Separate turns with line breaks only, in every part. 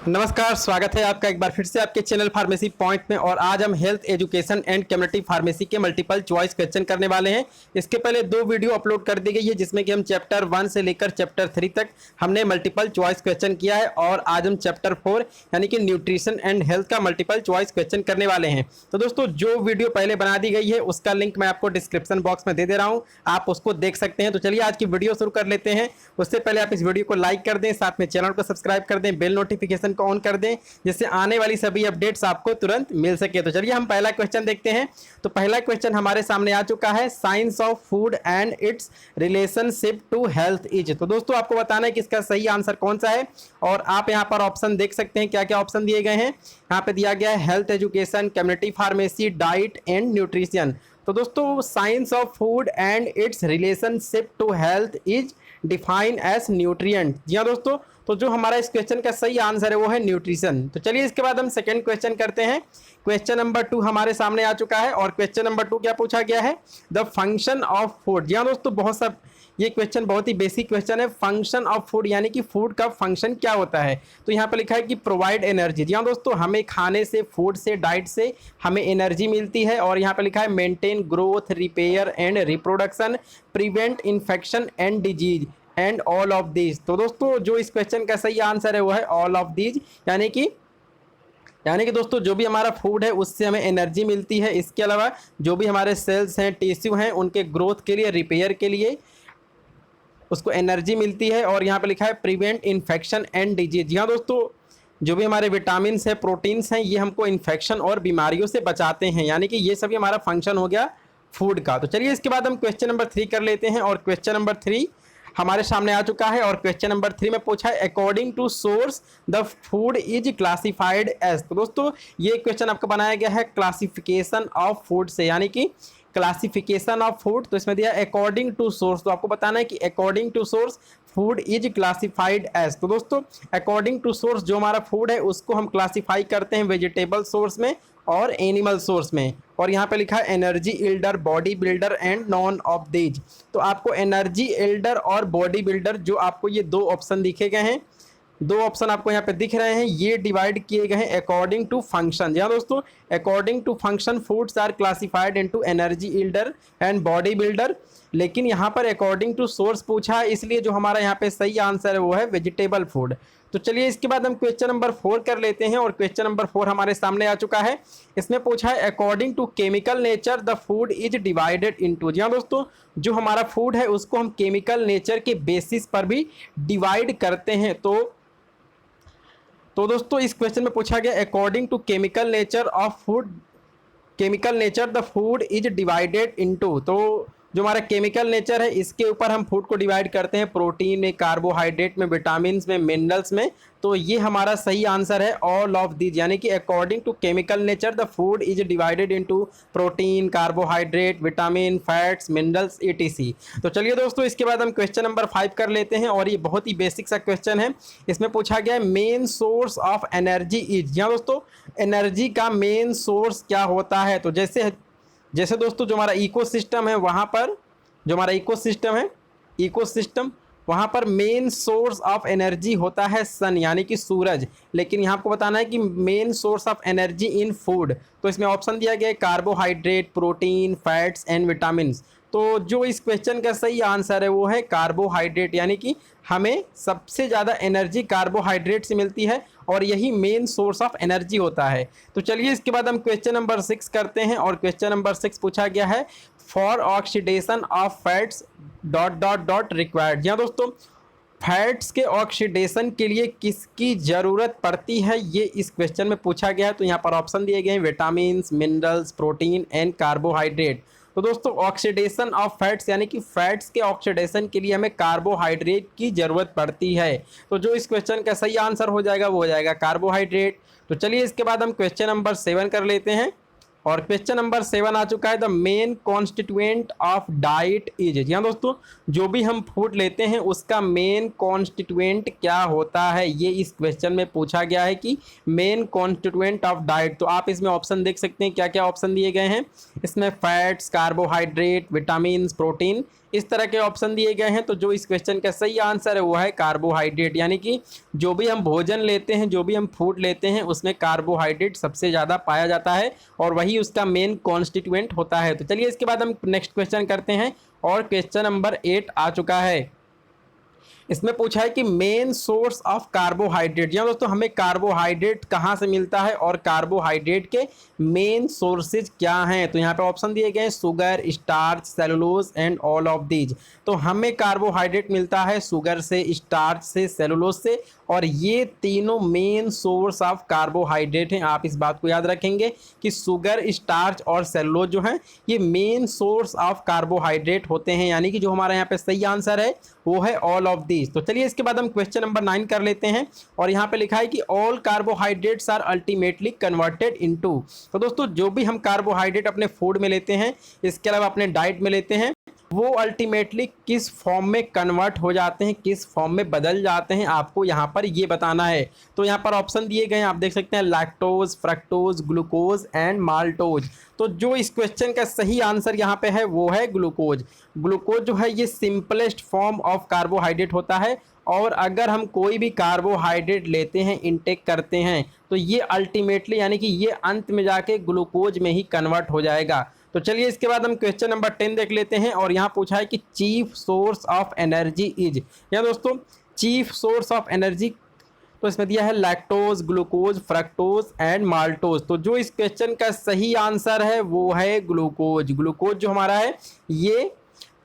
नमस्कार, स्वागत है आपका एक बार फिर से आपके चैनल फार्मेसी पॉइंट में। और आज हम health education and community pharmacy के मल्टीपल चॉइस क्वेश्चन करने वाले हैं। इसके पहले दो वीडियो अपलोड कर दी गई है जिसमें कि हम चैप्टर 1 से लेकर चैप्टर 3 तक हमने मल्टीपल चॉइस क्वेश्चन किया है। और आज हम चैप्टर 4 यानी कि न्यूट्रिशन एंड हेल्थ का मल्टीपल चॉइस क्वेश्चन करने वाले हैं। तो दोस्तों, जो वीडियो पहले बना दी गई है उसका लिंक मैं आपको डिस्क्रिप्शन बॉक्स में दे दे रहा हूँ, आप उसको देख सकते हैं। तो चलिए आज की वीडियो शुरू कर लेते हैं। उससे पहले आप इस वीडियो को लाइक कर दें, साथ में चैनल को सब्सक्राइब कर दें, बेल नोटिफिकेशन को ऑन कर दें जिससे आने वाली सभी अपडेट्स आपको तुरंत मिल सके। तो चलिए हम पहला क्वेश्चन देखते हैं। तो पहला क्वेश्चन हमारे सामने आ चुका है, science of food and its relationship to health is. तो दोस्तों, आपको बताना है कि इसका सही आंसर कौन सा है। और आप यहां पर ऑप्शन देख सकते हैं, क्या क्या ऑप्शन दिए गए हैं। यहां पे दिया गया है health education, community pharmacy, diet and nutrition. तो दोस्तों, science of food and its relationship to health is define as nutrient. जी हाँ दोस्तों, तो जो हमारा इस क्वेश्चन का सही आंसर है वो है न्यूट्रिशन। तो चलिए इसके बाद हम सेकंड क्वेश्चन करते हैं। क्वेश्चन नंबर 2 हमारे सामने आ चुका है। और क्वेश्चन नंबर 2 क्या पूछा गया है, द फंक्शन ऑफ फूड। जी हाँ दोस्तों, बहुत सब ये क्वेश्चन बहुत ही बेसिक क्वेश्चन है। फंक्शन ऑफ फूड यानी कि फूड का फंक्शन क्या होता है। तो यहाँ पे लिखा है कि प्रोवाइड एनर्जी। जी हाँ दोस्तों, हमें खाने से, फूड से, डाइट से हमें एनर्जी मिलती है। और यहाँ पे लिखा है maintain growth, repair and reproduction, prevent infection and disease and all of these. तो दोस्तों, जो इस क्वेश्चन का सही आंसर है वो है ऑल ऑफ दीज। यानी कि दोस्तों, जो भी हमारा फूड है उससे हमें एनर्जी मिलती है। इसके अलावा जो भी हमारे सेल्स हैं, टिश्यू हैं, उनके ग्रोथ के लिए, रिपेयर के लिए उसको एनर्जी मिलती है। और यहाँ पे लिखा है प्रिवेंट इन्फेक्शन एंड डिजीज। हाँ दोस्तों, जो भी हमारे विटामिन है, प्रोटीन्स हैं, ये हमको इन्फेक्शन और बीमारियों से बचाते हैं। यानी कि ये सभी हमारा फंक्शन हो गया फूड का। तो चलिए इसके बाद हम क्वेश्चन नंबर 3 कर लेते हैं। और क्वेश्चन नंबर 3 हमारे सामने आ चुका है। और क्वेश्चन नंबर 3 में पूछा है, according to source the food is classified as. तो दोस्तों, ये क्वेश्चन आपका बनाया गया है क्लासिफिकेशन ऑफ फूड से, यानी कि क्लासिफिकेशन ऑफ फूड। तो इसमें दिया अकॉर्डिंग टू सोर्स। तो आपको बताना है कि according to source food is classified as. तो दोस्तों, अकॉर्डिंग टू सोर्स जो हमारा फूड है उसको हम क्लासिफाई करते हैं वेजिटेबल सोर्स में और एनिमल सोर्स में। और यहाँ पे लिखा है energy elder, body builder and none of these. तो आपको एनर्जी इल्डर और बॉडी बिल्डर, जो आपको ये दो ऑप्शन दिखे गए हैं, दो ऑप्शन आपको यहाँ पे दिख रहे हैं, ये डिवाइड किए गए हैं अकॉर्डिंग टू फंक्शन। यहाँ दोस्तों, according to function foods are classified into energy yielder and body builder. लेकिन यहाँ पर अकॉर्डिंग टू सोर्स पूछा है, इसलिए जो हमारा यहाँ पे सही आंसर है वो है वेजिटेबल फूड। तो चलिए इसके बाद हम क्वेश्चन नंबर 4 कर लेते हैं। और क्वेश्चन नंबर 4 हमारे सामने आ चुका है। इसमें पूछा है according to chemical nature the food is divided into. जी हाँ दोस्तों, जो हमारा फूड है उसको हम केमिकल नेचर के बेसिस पर भी डिवाइड करते हैं। तो दोस्तों, इस क्वेश्चन में पूछा गया according to chemical nature of food, chemical nature the food is divided into. तो जो हमारा केमिकल नेचर है इसके ऊपर हम फूड को डिवाइड करते हैं, प्रोटीन में, कार्बोहाइड्रेट में, विटामिन में, मिनरल्स में। तो ये हमारा सही आंसर है ऑल ऑफ दीज। यानी कि according to chemical nature the food is divided into protein, carbohydrate, vitamin, fats, minerals, etc। तो चलिए दोस्तों, इसके बाद हम क्वेश्चन नंबर 5 कर लेते हैं। और ये बहुत ही बेसिक सा क्वेश्चन है। इसमें पूछा गया है main source of energy is. यहाँ दोस्तों, एनर्जी का मेन सोर्स क्या होता है। तो जैसे दोस्तों, जो हमारा इकोसिस्टम है वहाँ पर, जो हमारा इकोसिस्टम वहाँ पर मेन सोर्स ऑफ एनर्जी होता है सन, यानी कि सूरज। लेकिन यहाँ आपको बताना है कि main source of energy in food. तो इसमें ऑप्शन दिया गया है carbohydrate, protein, fats and vitamin. तो जो इस क्वेश्चन का सही आंसर है वो है कार्बोहाइड्रेट। यानी कि हमें सबसे ज़्यादा एनर्जी कार्बोहाइड्रेट से मिलती है और यही मेन सोर्स ऑफ एनर्जी होता है। तो चलिए इसके बाद हम क्वेश्चन नंबर 6 करते हैं। और क्वेश्चन नंबर 6 पूछा गया है for oxidation of fats dot dot dot required. जी हाँ दोस्तों, फैट्स के ऑक्सीडेशन के लिए किसकी ज़रूरत पड़ती है, ये इस क्वेश्चन में पूछा गया है। तो यहाँ पर ऑप्शन दिए गए हैं vitamin, minerals, protein and carbohydrate. तो दोस्तों, ऑक्सीडेशन ऑफ फैट्स यानी कि फैट्स के ऑक्सीडेशन के लिए हमें कार्बोहाइड्रेट की ज़रूरत पड़ती है। तो जो इस क्वेश्चन का सही आंसर हो जाएगा वो हो जाएगा कार्बोहाइड्रेट। तो चलिए इसके बाद हम क्वेश्चन नंबर 7 कर लेते हैं। और क्वेश्चन नंबर 7 आ चुका है, the main constituent of diet is. जी हाँ दोस्तों, जो भी हम फूड लेते हैं उसका मेन कॉन्स्टिट्यूएंट क्या होता है, ये इस क्वेश्चन में पूछा गया है कि मेन कॉन्स्टिट्यूएंट ऑफ डाइट। तो आप इसमें ऑप्शन देख सकते हैं, क्या क्या ऑप्शन दिए गए हैं इसमें, फैट्स, कार्बोहाइड्रेट, विटामिन, प्रोटीन, इस तरह के ऑप्शन दिए गए हैं। तो जो इस क्वेश्चन का सही आंसर है वो है कार्बोहाइड्रेट, यानी कि जो भी हम भोजन लेते हैं, जो भी हम फूड लेते हैं उसमें कार्बोहाइड्रेट सबसे ज़्यादा पाया जाता है और वही उसका मेन कॉन्स्टिट्यूएंट होता है। तो चलिए इसके बाद हम नेक्स्ट क्वेश्चन करते हैं और क्वेश्चन नंबर 8 आ चुका है। इसमें पूछा है कि मेन सोर्स ऑफ कार्बोहाइड्रेट। या दोस्तों, हमें कार्बोहाइड्रेट कहाँ से मिलता है और कार्बोहाइड्रेट के मेन सोर्सेज क्या हैं। तो यहाँ पे ऑप्शन दिए गए हैं, sugar, starch, cellulose and all of these. तो हमें कार्बोहाइड्रेट मिलता है शुगर से, स्टार्च से, सेलुलोज से, और ये तीनों मेन सोर्स ऑफ कार्बोहाइड्रेट हैं। आप इस बात को याद रखेंगे कि शुगर, स्टार्च और सेलुलोज जो हैं ये मेन सोर्स ऑफ कार्बोहाइड्रेट होते हैं, यानी कि जो हमारा यहाँ पे सही आंसर है वो है ऑल ऑफ दीज। तो चलिए इसके बाद हम क्वेश्चन नंबर 9 कर लेते हैं और यहाँ पे लिखा है कि all carbohydrates are ultimately converted into. तो दोस्तों, जो भी हम कार्बोहाइड्रेट अपने फूड में लेते हैं, इसके अलावा अपने डाइट में लेते हैं, वो अल्टीमेटली किस फॉर्म में कन्वर्ट हो जाते हैं, किस फॉर्म में बदल जाते हैं, आपको यहाँ पर ये बताना है। तो यहाँ पर ऑप्शन दिए गए हैं, आप देख सकते हैं, lactose, fructose, glucose and maltose. तो जो इस क्वेश्चन का सही आंसर यहाँ पे है वो है ग्लूकोज। ग्लूकोज जो है ये सिंपलेस्ट फॉर्म ऑफ कार्बोहाइड्रेट होता है, और अगर हम कोई भी कार्बोहाइड्रेट लेते हैं, इनटेक करते हैं, तो ये अल्टीमेटली यानी कि ये अंत में जाके ग्लूकोज में ही कन्वर्ट हो जाएगा। तो चलिए इसके बाद हम क्वेश्चन नंबर 10 देख लेते हैं और यहाँ पूछा है कि chief source of energy is. यहाँ दोस्तों, चीफ सोर्स ऑफ एनर्जी, तो इसमें दिया है lactose, glucose, fructose and maltose. तो जो इस क्वेश्चन का सही आंसर है वो है ग्लूकोज। ग्लूकोज जो हमारा है ये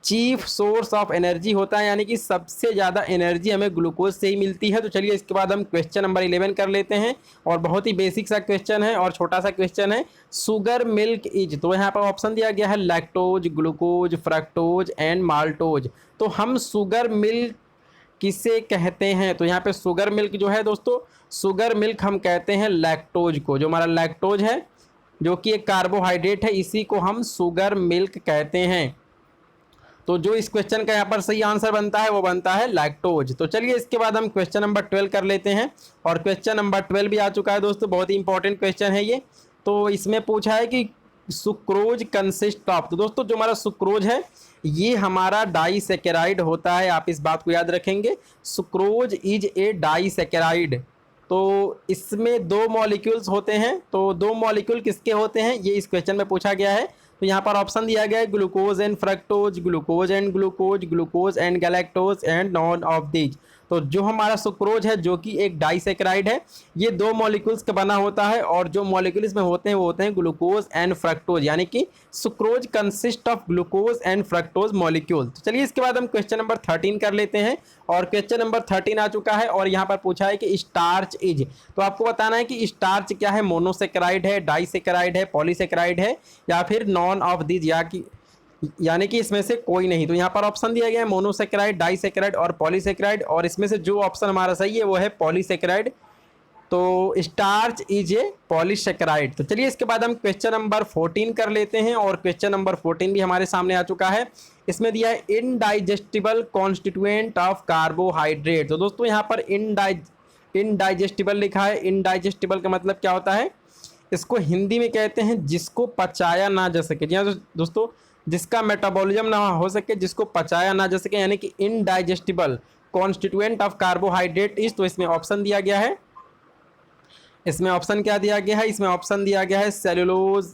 चीफ सोर्स ऑफ एनर्जी होता है, यानी कि सबसे ज़्यादा एनर्जी हमें ग्लूकोज से ही मिलती है। तो चलिए इसके बाद हम क्वेश्चन नंबर 11 कर लेते हैं और बहुत ही बेसिक सा क्वेश्चन है और छोटा सा क्वेश्चन है, शुगर मिल्क इज। तो यहाँ पर ऑप्शन दिया गया है lactose, glucose, fructose and maltose. तो हम शुगर मिल्क किसे कहते हैं, तो यहाँ पे शुगर मिल्क जो है दोस्तों, शुगर मिल्क हम कहते हैं लैक्टोज को। जो हमारा लैक्टोज है जो कि एक कार्बोहाइड्रेट है, इसी को हम शुगर मिल्क कहते हैं। तो जो इस क्वेश्चन का यहाँ पर सही आंसर बनता है वो बनता है लैक्टोज। तो चलिए इसके बाद हम क्वेश्चन नंबर 12 कर लेते हैं और क्वेश्चन नंबर 12 भी आ चुका है दोस्तों, बहुत ही इंपॉर्टेंट क्वेश्चन है ये। तो इसमें पूछा है कि सुक्रोज कंसिस्ट ऑफ। तो दोस्तों, जो हमारा सुक्रोज है ये हमारा डाइसैकेराइड होता है, आप इस बात को याद रखेंगे, सुक्रोज इज ए डाइसैकेराइड। तो इसमें दो मॉलिक्यूल्स होते हैं, तो दो मॉलिक्यूल किसके होते हैं ये इस क्वेश्चन में पूछा गया है। तो यहाँ पर ऑप्शन दिया गया है glucose and fructose, glucose and glucose, glucose and galactose and none of these. तो जो हमारा सुक्रोज है जो कि एक डाइसैकेराइड है, ये दो मॉलिक्यूल्स का बना होता है और जो मॉलिक्यूल्स में होते हैं वो होते हैं ग्लूकोज एंड फ्रक्टोज, यानी कि sucrose consist of glucose and fructose molecule. तो चलिए इसके बाद हम क्वेश्चन नंबर 13 कर लेते हैं और क्वेश्चन नंबर 13 आ चुका है और यहाँ पर पूछा है कि स्टार्च इज। तो आपको बताना है कि स्टार्च क्या है, मोनोसेकेराइड है, डाइसैकेराइड है, पॉलीसेकेराइड है या फिर नॉन ऑफ दीज, यानी कि इसमें से कोई नहीं। तो यहाँ पर ऑप्शन दिया गया है मोनोसेकेराइड, डाइसैकेराइड और पॉलीसेकेराइड, और इसमें से जो ऑप्शन हमारा सही है वो है पॉलीसेकेराइड। तो स्टार्च इज ए पॉलीसेकेराइड। तो चलिए इसके बाद हम क्वेश्चन नंबर 14 कर लेते हैं और क्वेश्चन नंबर 14 भी हमारे सामने आ चुका है। इसमें दिया है इनडाइजेस्टिबल कॉन्स्टिट्यूएंट ऑफ कार्बोहाइड्रेट। तो दोस्तों, यहाँ पर इनडाइजेस्टिबल लिखा है। इनडाइजेस्टिबल का मतलब क्या होता है, इसको हिंदी में कहते हैं जिसको पचाया ना जा सके। जी हाँ दोस्तों, जिसका मेटाबॉलिज्म ना हो सके, जिसको पचाया ना जा सके, यानी कि indigestible constituent of carbohydrate is. तो इसमें ऑप्शन दिया गया है, इसमें ऑप्शन क्या दिया गया है, इसमें ऑप्शन दिया गया है सेलुलोज,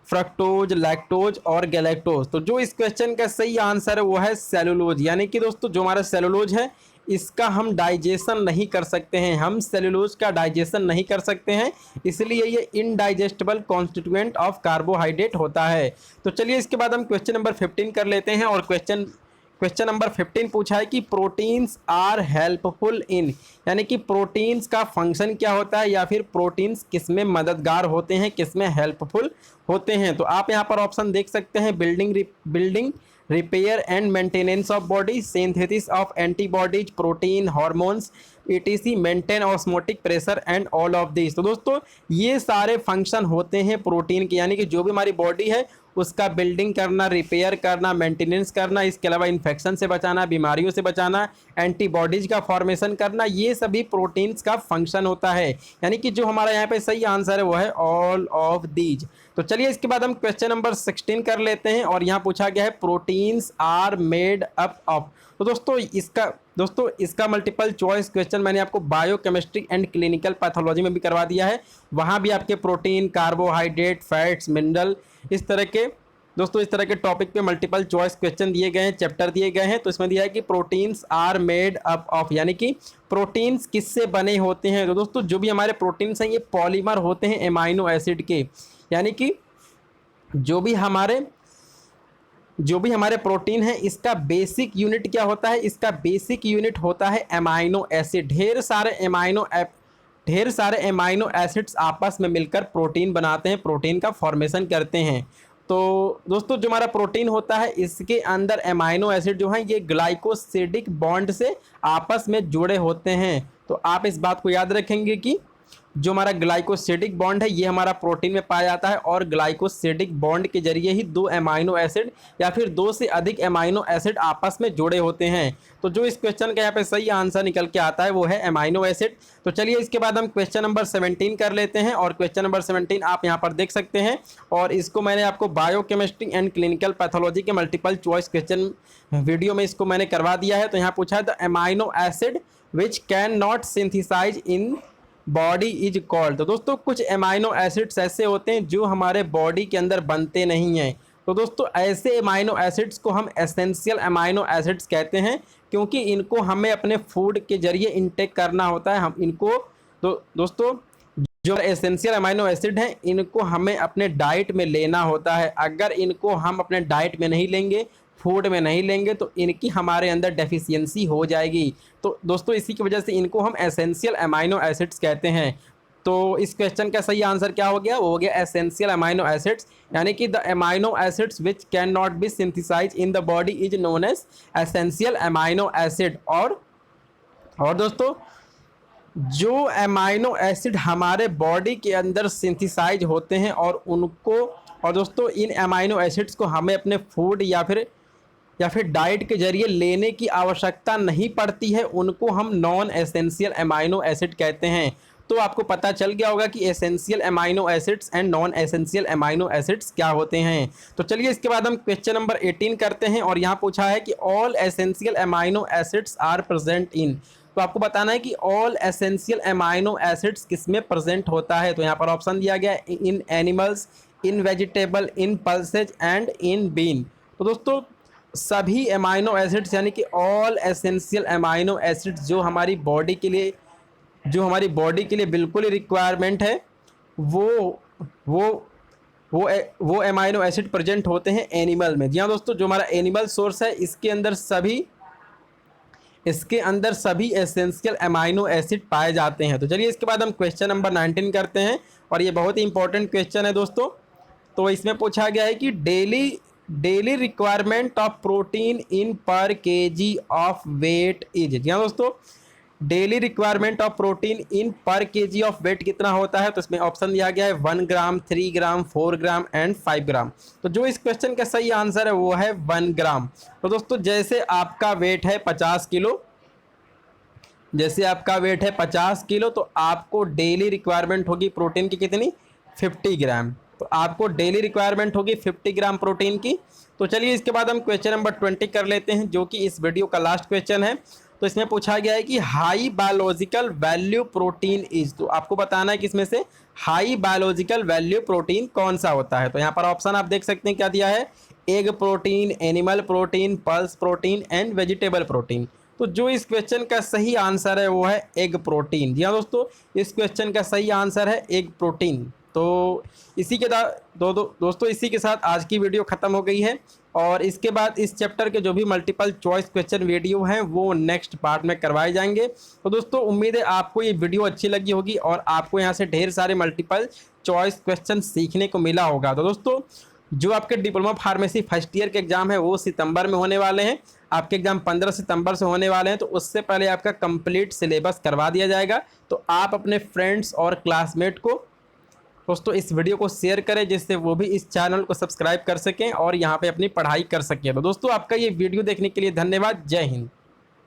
फ्रक्टोज, लैक्टोज और गैलेक्टोज। तो जो इस क्वेश्चन का सही आंसर है वो है सेलुलोज, यानी कि दोस्तों जो हमारा सेलुलोज है इसका हम डाइजेशन नहीं कर सकते हैं, हम सेलुलोज का डाइजेशन नहीं कर सकते हैं, इसलिए ये इनडाइजेस्टिबल कॉन्स्टिट्यूएंट ऑफ कार्बोहाइड्रेट होता है। तो चलिए इसके बाद हम क्वेश्चन नंबर 15 कर लेते हैं और क्वेश्चन नंबर 15 पूछा है कि प्रोटीन्स आर हेल्पफुल इन, यानी कि प्रोटीन्स का फंक्शन क्या होता है या फिर प्रोटीन्स किसमें मददगार होते हैं, किसमें हेल्पफुल होते हैं। तो आप यहाँ पर ऑप्शन देख सकते हैं, building repair and maintenance of body, synthesis of antibodies, protein, hormones, ETC maintain osmotic pressure and all of this. तो दोस्तों ये सारे फंक्शन होते हैं प्रोटीन के, यानी कि जो भी हमारी बॉडी है उसका बिल्डिंग करना, रिपेयर करना, मेंटेनेंस करना, इसके अलावा इन्फेक्शन से बचाना, बीमारियों से बचाना, एंटीबॉडीज का फॉर्मेशन करना, ये सभी प्रोटीन्स का फंक्शन होता है। यानी कि जो हमारा यहाँ पे सही आंसर है वो है ऑल ऑफ दीज। तो चलिए इसके बाद हम क्वेश्चन नंबर 16 कर लेते हैं और यहाँ पूछा गया है proteins are made up of. तो दोस्तों इसका मल्टीपल चॉइस क्वेश्चन मैंने आपको बायोकेमिस्ट्री एंड क्लिनिकल पैथोलॉजी में भी करवा दिया है। वहाँ भी आपके प्रोटीन, कार्बोहाइड्रेट, फैट्स, मिनरल, इस तरह के टॉपिक पे मल्टीपल चॉइस क्वेश्चन दिए गए हैं, चैप्टर दिए गए हैं। तो इसमें दिया है कि proteins are made up of, यानी कि प्रोटीन्स किससे बने होते हैं। तो दोस्तों जो भी हमारे प्रोटीन्स हैं ये पॉलीमर होते हैं एमाइनो एसिड के, यानी कि जो भी हमारे प्रोटीन है इसका बेसिक यूनिट क्या होता है, इसका बेसिक यूनिट होता है एमाइनो एसिड। ढेर सारे एमाइनो एसिड्स आपस में मिलकर प्रोटीन बनाते हैं, प्रोटीन का फॉर्मेशन करते हैं। तो दोस्तों जो हमारा प्रोटीन होता है इसके अंदर एमाइनो एसिड जो है ये ग्लाइकोसिडिक बॉन्ड से आपस में जुड़े होते हैं। तो आप इस बात को याद रखेंगे कि जो हमारा ग्लाइकोसिडिक बॉन्ड है ये हमारा प्रोटीन में पाया जाता है और ग्लाइकोसिडिक बॉन्ड के जरिए ही दो एमाइनो एसिड या फिर दो से अधिक एमाइनो एसिड आपस में जुड़े होते हैं। तो जो इस क्वेश्चन का यहाँ पे सही आंसर निकल के आता है वो है एमाइनो एसिड। तो चलिए इसके बाद हम क्वेश्चन नंबर 17 कर लेते हैं और क्वेश्चन नंबर 17 आप यहाँ पर देख सकते हैं और इसको मैंने आपको बायोकेमिस्ट्री एंड क्लिनिकल पैथोलॉजी के मल्टीपल चॉइस क्वेश्चन वीडियो में इसको मैंने करवा दिया है। तो यहाँ पूछा है the amino acid which can not synthesize in body is called. तो दोस्तों कुछ एमाइनो एसिड्स ऐसे होते हैं जो हमारे बॉडी के अंदर बनते नहीं हैं। तो दोस्तों ऐसे एमाइनो एसिड्स को हम एसेंशियल एमाइनो एसिड्स कहते हैं, क्योंकि इनको हमें अपने फूड के जरिए इंटेक करना होता है। हम इनको दोस्तों जो एसेंशियल अमाइनो एसिड हैं इनको हमें अपने डाइट में लेना होता है। अगर इनको हम अपने डाइट में नहीं लेंगे, फूड में नहीं लेंगे, तो इनकी हमारे अंदर डेफिशिएंसी हो जाएगी। तो दोस्तों इसी की वजह से इनको हम एसेंशियल अमाइनो एसिड्स कहते हैं। तो इस क्वेश्चन का सही आंसर क्या हो गया, वो हो गया एसेंशियल अमाइनो एसिड्स, यानी कि the amino acids which can not be synthesize in the body is known as essential amino acid. और दोस्तों जो अमाइनो एसिड हमारे बॉडी के अंदर सिंथेसाइज होते हैं और दोस्तों इन अमाइनो एसिड्स को हमें अपने फूड या फिर डाइट के जरिए लेने की आवश्यकता नहीं पड़ती है, उनको हम नॉन एसेंशियल अमाइनो एसिड कहते हैं। तो आपको पता चल गया होगा कि essential amino acids and non essential amino acids क्या होते हैं। तो चलिए इसके बाद हम क्वेश्चन नंबर 18 करते हैं और यहाँ पूछा है कि all essential amino acids are present in. तो आपको बताना है कि ऑल एसेंशियल अमाइनो एसिड्स किस में प्रेजेंट होता है। तो यहाँ पर ऑप्शन दिया गया है in animals, in vegetable, in pulses and in bean. तो दोस्तों सभी अमाइनो एसिड्स यानी कि ऑल एसेंशियल अमाइनो एसिड्स जो हमारी बॉडी के लिए बिल्कुल ही रिक्वायरमेंट है, वो अमाइनो एसिड प्रेजेंट होते हैं एनिमल में। जी हाँ दोस्तों, जो हमारा एनिमल सोर्स है इसके अंदर सभी एसेंशियल अमाइनो एसिड पाए जाते हैं। तो चलिए इसके बाद हम क्वेश्चन नंबर 19 करते हैं और ये बहुत ही इंपॉर्टेंट क्वेश्चन है दोस्तों। तो इसमें पूछा गया है कि डेली रिक्वायरमेंट ऑफ प्रोटीन इन पर केजी ऑफ वेट इज। जी हाँ दोस्तों, डेली रिक्वायरमेंट ऑफ प्रोटीन इन पर केजी ऑफ वेट कितना होता है। तो इसमें ऑप्शन दिया गया है 1 ग्राम, 3 ग्राम, 4 ग्राम एंड 5 ग्राम। तो जो इस क्वेश्चन का सही आंसर है वो है 1 ग्राम। तो दोस्तों जैसे आपका वेट है 50 किलो, तो आपको डेली रिक्वायरमेंट होगी प्रोटीन की कितनी, 50 ग्राम। तो आपको डेली रिक्वायरमेंट होगी 50 ग्राम प्रोटीन की। तो चलिए इसके बाद हम क्वेश्चन नंबर 20 कर लेते हैं, जो कि इस वीडियो का लास्ट क्वेश्चन है। तो इसमें पूछा गया है कि high biological value protein is. तो आपको बताना है कि इसमें से हाई बायोलॉजिकल वैल्यू प्रोटीन कौन सा होता है। तो यहाँ पर ऑप्शन आप देख सकते हैं क्या दिया है, egg protein, animal protein, pulse protein and vegetable protein. तो जो इस क्वेश्चन का सही आंसर है वो है एग प्रोटीन। जी हाँ दोस्तों, इस क्वेश्चन का सही आंसर है एग प्रोटीन। तो इसी के साथ आज की वीडियो ख़त्म हो गई है और इसके बाद इस चैप्टर के जो भी मल्टीपल चॉइस क्वेश्चन वीडियो हैं वो नेक्स्ट पार्ट में करवाए जाएंगे। तो दोस्तों उम्मीद है आपको ये वीडियो अच्छी लगी होगी और आपको यहाँ से ढेर सारे मल्टीपल चॉइस क्वेश्चन सीखने को मिला होगा। तो दोस्तों जो आपके डिप्लोमा फार्मेसी फर्स्ट ईयर के एग्ज़ाम है वो सितंबर में होने वाले हैं। आपके एग्ज़ाम 15 सितंबर से होने वाले हैं, तो उससे पहले आपका कंप्लीट सिलेबस करवा दिया जाएगा। तो आप अपने फ्रेंड्स और क्लासमेट को दोस्तों इस वीडियो को शेयर करें, जिससे वो भी इस चैनल को सब्सक्राइब कर सकें और यहाँ पे अपनी पढ़ाई कर सकें। तो दोस्तों आपका ये वीडियो देखने के लिए धन्यवाद। जय हिंद।